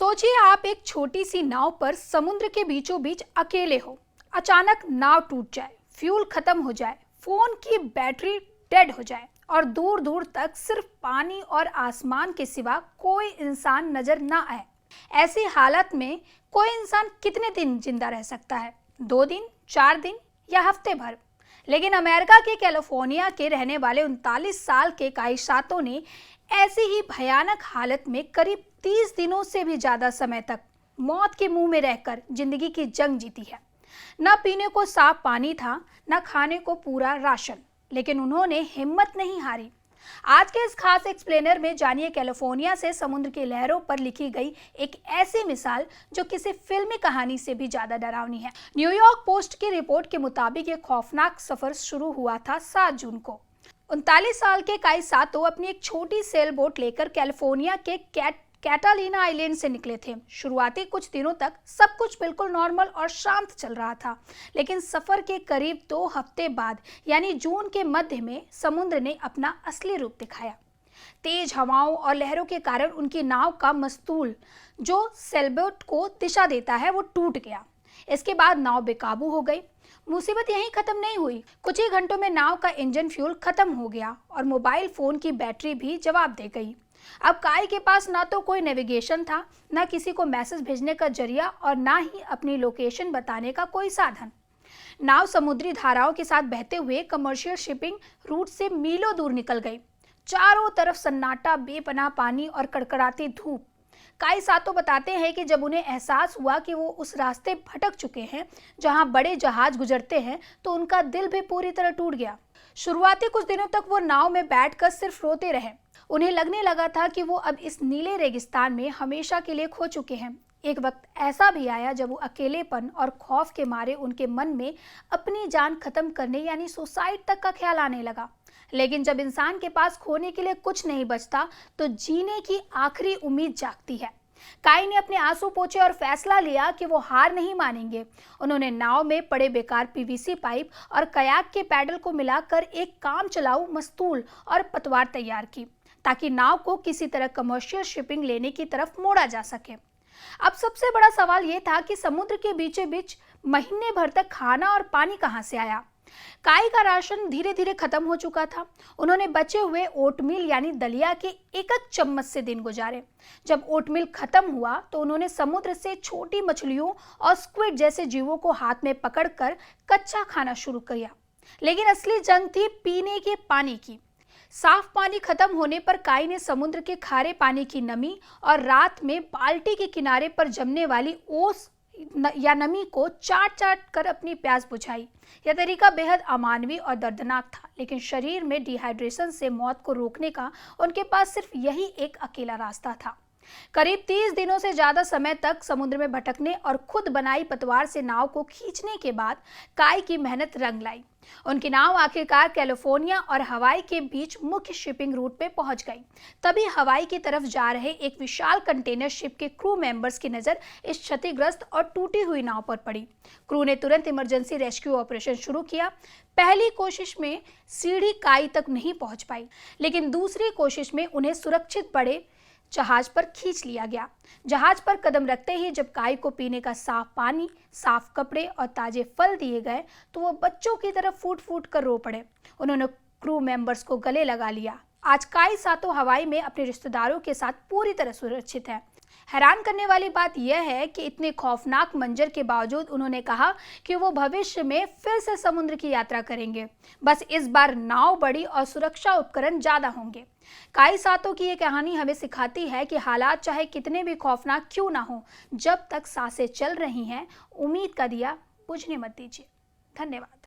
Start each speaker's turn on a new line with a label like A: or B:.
A: सोचिए आप एक छोटी सी नाव पर समुद्र के बीचों बीच अकेले हो। अचानक नाव टूट जाए, फ्यूल खत्म हो जाए, फोन की बैटरी डेड हो जाए और दूर दूर तक सिर्फ पानी और आसमान के सिवा कोई इंसान नजर ना आए। ऐसी हालत में कोई इंसान कितने दिन जिंदा रह सकता है? 2 दिन, 4 दिन या हफ्ते भर? लेकिन अमेरिका के कैलिफोर्निया के रहने वाले 39 साल के काई सातो ने ऐसी ही भयानक हालत में करीब 30 दिनों से भी ज्यादा समय तक मौत के मुंह में रहकर जिंदगी की जंग जीती है। न पीने को साफ पानी था, न खाने को पूरा राशन, लेकिन उन्होंने हिम्मत नहीं हारी। आज के इस खास एक्सप्लेनर में जानिए कैलिफोर्निया से समुद्र की लहरों पर लिखी गई एक ऐसी मिसाल जो किसी फिल्मी कहानी से भी ज्यादा डरावनी है। न्यूयॉर्क पोस्ट की रिपोर्ट के मुताबिक ये खौफनाक सफर शुरू हुआ था 7 जून को। 39 साल के काई सातो अपनी एक छोटी सेल बोट लेकर कैलिफोर्निया के कैटालिना आइलैंड से निकले थे। शुरुआती कुछ दिनों तक सब कुछ बिल्कुल नॉर्मल और शांत चल रहा था, लेकिन सफर के करीब 2 हफ्ते बाद यानी जून के मध्य में समुद्र ने अपना असली रूप दिखाया। तेज हवाओं और लहरों के कारण उनकी नाव का मस्तूल जो सेलबोट को दिशा देता है वो टूट गया। इसके बाद नाव बेकाबू हो गई। मुसीबत यहीं खत्म नहीं हुई। कुछ ही घंटों में नाव का इंजन फ्यूल खत्म हो गया और मोबाइल फोन की बैटरी भी जवाब दे गई। अब काई के पास ना तो कोई नेविगेशन था, ना किसी को मैसेज भेजने का जरिया और ना ही अपनी लोकेशन बताने का कोई साधन। नाव समुद्री धाराओं के साथ बहते हुए कमर्शियल शिपिंग रूट से मीलों दूर निकल गई। चारों तरफ सन्नाटा, बेपनाह पानी और कड़कड़ाती धूप। काई सातो बताते हैं कि जब उन्हें एहसास हुआ कि वो उस रास्ते भटक चुके हैं जहां बड़े जहाज गुजरते हैं, तो उनका दिल भी पूरी तरह टूट गया। शुरुआती कुछ दिनों तक वो नाव में बैठकर सिर्फ रोते रहे। उन्हें लगने लगा था कि वो अब इस नीले रेगिस्तान में हमेशा के लिए खो चुके हैं। एक वक्त ऐसा भी आया जब वो अकेलेपन और खौफ के मारे उनके मन में अपनी जान खत्म करने यानी सुसाइड तक का ख्याल आने लगा। लेकिन जब इंसान के पास खोने के लिए कुछ नहीं बचता तो जीने की आखिरी उम्मीद जागती है। काई ने अपने आंसू पोंछे और फैसला लिया कि वो हार नहीं मानेंगे। उन्होंने नाव में पड़े बेकार पीवीसी पाइप और कयाक के पैडल को मिलाकर एक काम चलाऊ मस्तूल और पतवार तैयार की, ताकि नाव को किसी तरह कमर्शियल शिपिंग लेने की तरफ मोड़ा जा सके। अब सबसे बड़ा सवाल यह था कि समुद्र के बीचों बीच महीने भर तक खाना और पानी कहां से आया। काई का राशन धीरे धीरे खत्म हो चुका था। उन्होंने बचे हुए ओटमील यानी दलिया के एक चम्मच से दिन गुजारे। जब ओटमील खत्म हुआ तो उन्होंने समुद्र से छोटी मछलियों और स्क्विड जैसे जीवों को हाथ में पकड़कर कच्चा खाना शुरू किया। लेकिन असली जंग थी पीने के पानी की। साफ पानी खत्म होने पर काई ने समुद्र के खारे पानी की नमी और रात में बाल्टी के किनारे पर जमने वाली ओस या नमी को चाट चाट कर अपनी प्यास बुझाई। यह तरीका बेहद अमानवीय और दर्दनाक था, लेकिन शरीर में डिहाइड्रेशन से मौत को रोकने का उनके पास सिर्फ यही एक अकेला रास्ता था। करीब 30 दिनों से ज्यादा समय तक समुद्र में भटकने और खुद बनाई पतवार से नाव को खींचने के बाद काई की मेहनत रंग लाई। उनकी नाव आखिरकार कैलिफोर्निया और हवाई के बीच मुख्य शिपिंग रूट पे पहुंच गई। तभी हवाई की तरफ जा रहे एक विशाल कंटेनर शिप के क्रू मेंबर्स की नजर इस क्षतिग्रस्त और टूटी हुई नाव पर पड़ी। क्रू ने तुरंत इमरजेंसी रेस्क्यू ऑपरेशन शुरू किया। पहली कोशिश में सीढ़ी काई तक नहीं पहुंच पाई, लेकिन दूसरी कोशिश में उन्हें सुरक्षित बड़े जहाज पर खींच लिया गया। जहाज पर कदम रखते ही जब काई को पीने का साफ पानी, साफ कपड़े और ताजे फल दिए गए तो वो बच्चों की तरफ फूट फूट कर रो पड़े। उन्होंने क्रू मेंबर्स को गले लगा लिया। आज काई सातो हवाई में अपने रिश्तेदारों के साथ पूरी तरह सुरक्षित है। हैरान करने वाली बात यह है कि इतने खौफनाक मंजर के बावजूद उन्होंने कहा कि वो भविष्य में फिर से समुद्र की यात्रा करेंगे। बस इस बार नाव बड़ी और सुरक्षा उपकरण ज्यादा होंगे। काई सातो की ये कहानी हमें सिखाती है कि हालात चाहे कितने भी खौफनाक क्यों ना हो, जब तक सांसें चल रही हैं, उम्मीद का दिया बुझने मत दीजिए। धन्यवाद।